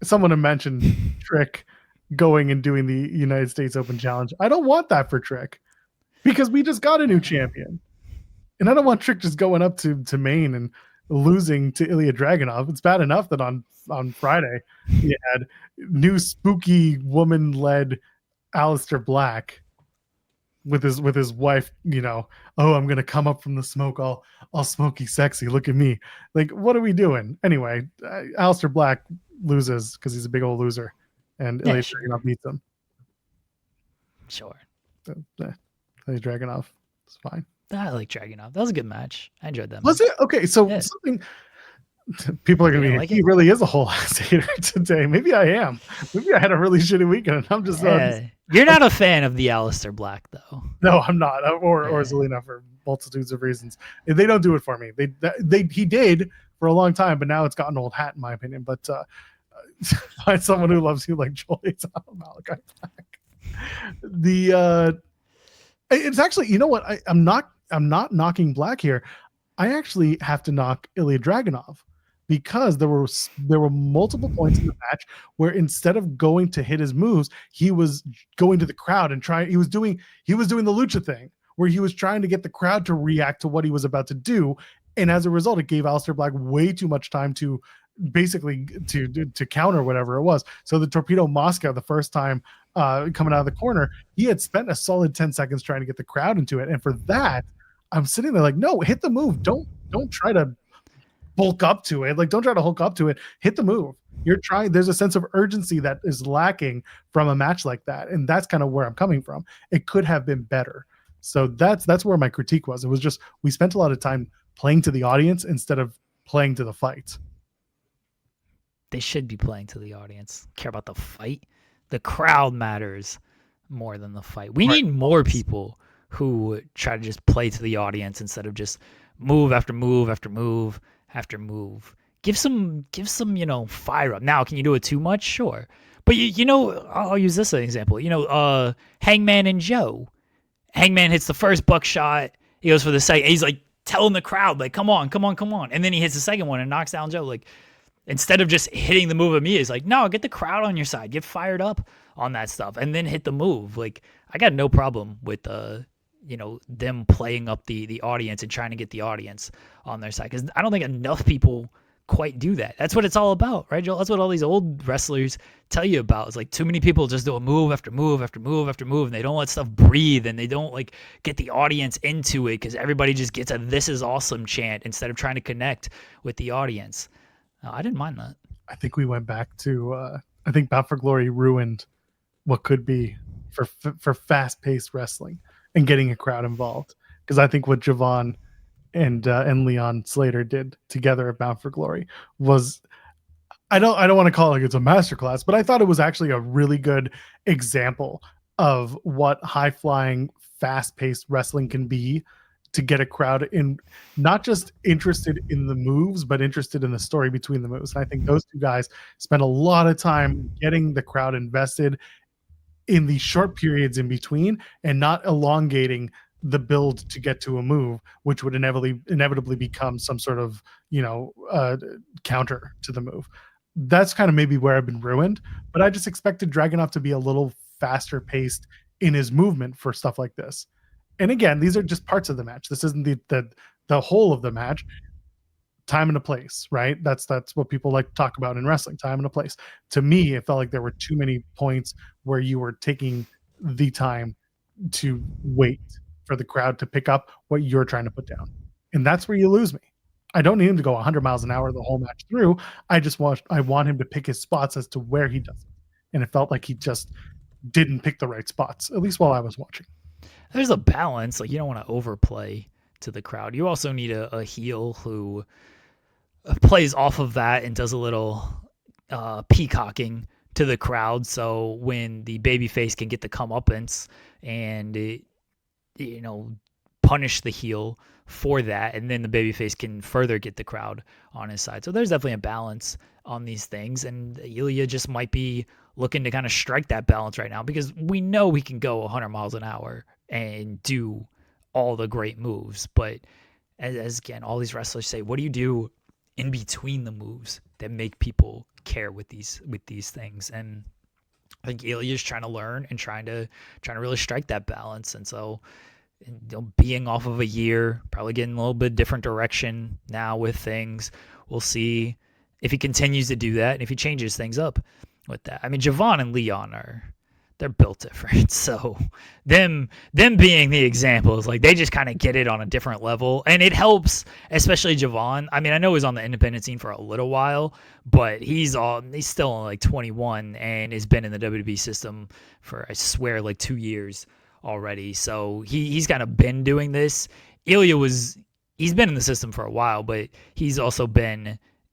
someone had mentioned Trick going and doing the United States Open Challenge. I don't want that for Trick because we just got a new champion. And I don't want Trick just going up to Maine and losing to Ilja Dragunov. It's bad enough that on Friday he had new spooky woman-led Aleister Black with his wife, oh, I'm gonna come up from the smoke all smoky sexy. Look at me. Like, what are we doing? Anyway, Aleister Black loses because he's a big old loser, and Ilja Dragunov beats him. Sure. Ilja Dragunov. It's fine. I like Dragunov. That was a good match. I enjoyed that. Was it? Okay, so something people are gonna be like, he really is a whole ass hater today. Maybe I am. Maybe I had a really shitty weekend and I'm just you're not a fan of the Aleister Black though. No, I'm not. Or Zelina for multitudes of reasons. They don't do it for me. He did for a long time, but now it's gotten old hat in my opinion. But find someone who loves you like Joel hates Malachi Black. It's actually, you know what? I'm not knocking Black here. I actually have to knock Ilja Dragunov because there were multiple points in the match where instead of going to hit his moves, he was going to the crowd and he was doing the lucha thing where he was trying to get the crowd to react to what he was about to do. And as a result, it gave Aleister Black way too much time to basically to counter whatever it was. So the Torpedo Moscow, the first time coming out of the corner, he had spent a solid 10 seconds trying to get the crowd into it. And for that, I'm sitting there like, no, hit the move. Don't try to bulk up to it. Like, don't try to hulk up to it. Hit the move. You're trying. There's a sense of urgency that is lacking from a match like that. And that's kind of where I'm coming from. It could have been better. So that's where my critique was. It was just, we spent a lot of time playing to the audience instead of playing to the fight. They should be playing to the audience. Care about the fight. The crowd matters more than the fight. We need more people who try to just play to the audience instead of just move after move after move after move. Give some, fire up. Now, can you do it too much? Sure. But I'll use this as an example. Hangman and Joe. Hangman hits the first buckshot. He goes for the second. He's like telling the crowd, like, come on. And then he hits the second one and knocks down Joe. Like, instead of just hitting the move at me, he's like, no, get the crowd on your side. Get fired up on that stuff and then hit the move. Like, I got no problem with them playing up the audience and trying to get the audience on their side, because I don't think enough people quite do that. That's what it's all about, right, Joel? That's what all these old wrestlers tell you about. It's like too many people just do a move after move after move after move, and they don't let stuff breathe, and they don't like get the audience into it because everybody just gets a "this is awesome" chant instead of trying to connect with the audience. I didn't mind that. I think we went back to I think Bound for Glory ruined what could be for fast-paced wrestling and getting a crowd involved, because I think what Javon and Leon Slater did together at Bound for Glory was, I don't want to call it like it's a masterclass, but I thought it was actually a really good example of what high-flying, fast-paced wrestling can be, to get a crowd in, not just interested in the moves, but interested in the story between the moves. And I think those two guys spent a lot of time getting the crowd invested in the short periods in between and not elongating the build to get to a move, which would inevitably become some sort of, counter to the move. That's kind of maybe where I've been ruined, but I just expected Dragunov to be a little faster paced in his movement for stuff like this. And again, these are just parts of the match. This isn't the whole of the match. Time and a place, right? That's what people like to talk about in wrestling, time and a place. To me, it felt like there were too many points where you were taking the time to wait for the crowd to pick up what you're trying to put down. And that's where you lose me. I don't need him to go 100 miles an hour the whole match through. I want him to pick his spots as to where he does it. And it felt like he just didn't pick the right spots, at least while I was watching. There's a balance. Like, you don't want to overplay to the crowd. You also need a heel who plays off of that and does a little peacocking to the crowd. So when the babyface can get the comeuppance and punish the heel for that, and then the babyface can further get the crowd on his side. So there's definitely a balance on these things, and Ilja just might be looking to kind of strike that balance right now, because we know he can go 100 miles an hour and do all the great moves. But as again, all these wrestlers say, what do you do in between the moves that make people care with these things. And I think Ilya's trying to learn and trying to really strike that balance. And so, being off of a year, probably getting a little bit different direction now with things. We'll see if he continues to do that and if he changes things up with that. I mean, Javon and Leon they're built different. So them being the examples, like they just kind of get it on a different level, and it helps, especially Javon. I mean, I know he's on the independent scene for a little while, but he's still only like 21 and has been in the WWE system for, I swear, like 2 years already. So he's kind of been doing this. Ilja he's been in the system for a while, but he was on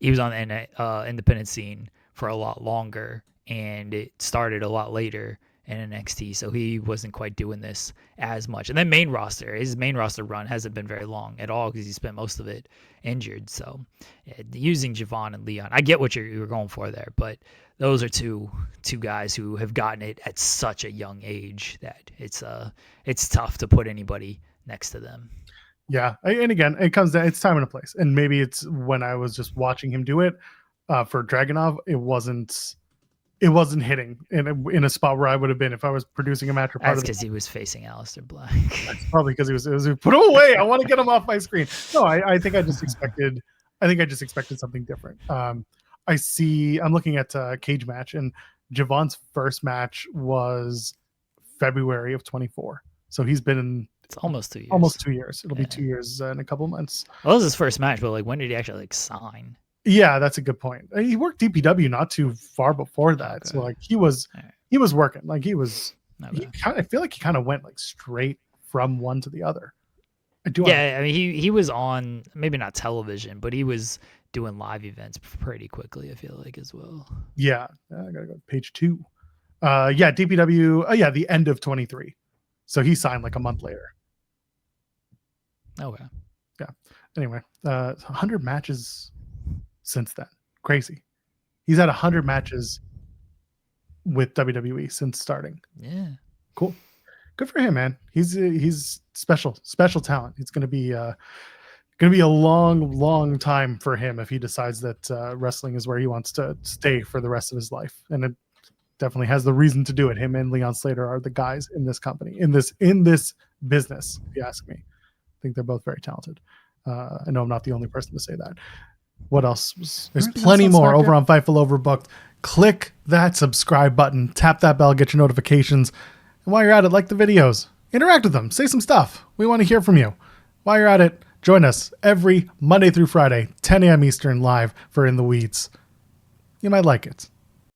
the independent scene for a lot longer, and it started a lot later in NXT, so he wasn't quite doing this as much. And then his main roster run hasn't been very long at all because he spent most of it injured. So using Javon and Leon, I get what you were going for there, but those are two guys who have gotten it at such a young age that it's tough to put anybody next to them. Yeah, and again, it comes down, it's time and a place, and maybe it's when I was just watching him do it for Dragunov, it wasn't hitting in a spot where I would have been if I was producing a match. That's because he was facing Aleister Black. That's probably because it was put him away. I want to get him off my screen. No, I think I just expected something different. I'm looking at Cage Match, and Javon's first match was February of 24. So he's been in. It's almost 2 years. Almost 2 years. It'll be 2 years in a couple months. Well, that was his first match, but like, when did he actually sign? Yeah, that's a good point. He worked DPW not too far before that, okay. So like he was working. Like he was. Okay. I feel like he kind of went like straight from one to the other. I mean, he was on, maybe not television, but he was doing live events pretty quickly, I feel like, as well. Yeah, I gotta go to page 2. DPW. The end of 23. So he signed like a month later. Okay. Yeah. Anyway, 100 matches since then. Crazy. He's had 100 matches with WWE since starting. Yeah. Cool. Good for him, man. He's special talent. It's gonna be a long time for him if he decides that wrestling is where he wants to stay for the rest of his life. And it definitely has the reason to do it. Him and Leon Slater are the guys in this company, in this business, if you ask me. I think they're both very talented. I know I'm not the only person to say that. What else? There's plenty more over on Fightful Overbooked. Click that subscribe button, tap that bell, get your notifications. And while you're at it, like the videos, interact with them, say some stuff. We want to hear from you. While you're at it, join us every Monday through Friday, 10 a.m. Eastern, live for In the Weeds. You might like it.